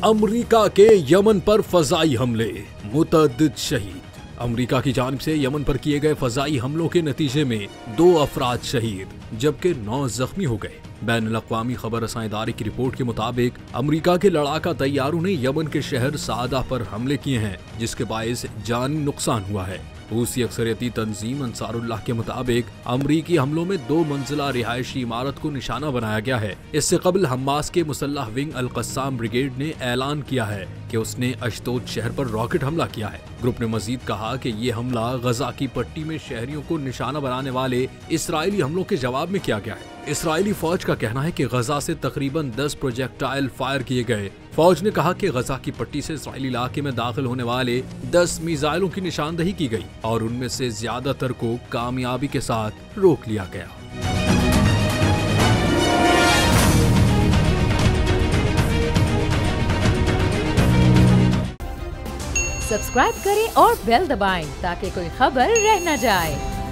America के Yemen पर फजाई हमले, मुतअद्दिद शहीद। अमेरिका की जानिब से यमन पर किए गए फजाई हमलों के नतीजे में 2 अफराद शहीद जबकि 9 जख्मी हो गए। बैनुल-अक़वामी खबर रसां इदारे की रिपोर्ट के मुताबिक अमेरिका के लड़ाका तैयारों ने यमन के शहर सादा पर हमले किए हैं, जिसके बायस जानी नुकसान हुआ है। रूसी अक्सरियती तंजीम अंसारुल्लाह के मुताबिक अमरीकी हमलों में 2 मंजिला रिहायशी इमारत को निशाना बनाया गया है। इससे कबल हमास के मुसल्लह विंग अल कस्साम ब्रिगेड ने ऐलान किया है कि उसने अशदोद शहर पर रॉकेट हमला किया है। ग्रुप ने मजीद कहा कि ये हमला गजा की पट्टी में शहरियों को निशाना बनाने वाले इसराइली हमलों के जवाब में किया गया है। इसराइली फौज का कहना है कि गजा से तकरीबन 10 प्रोजेक्टाइल फायर किए गए। फौज ने कहा कि गजा की पट्टी से इसराइली इलाके में दाखिल होने वाले 10 मिसाइलों की निशानदही की गई और उनमें से ज्यादातर को कामयाबी के साथ रोक लिया गया। सब्सक्राइब करें और बेल दबाएं ताकि कोई खबर रह न जाए।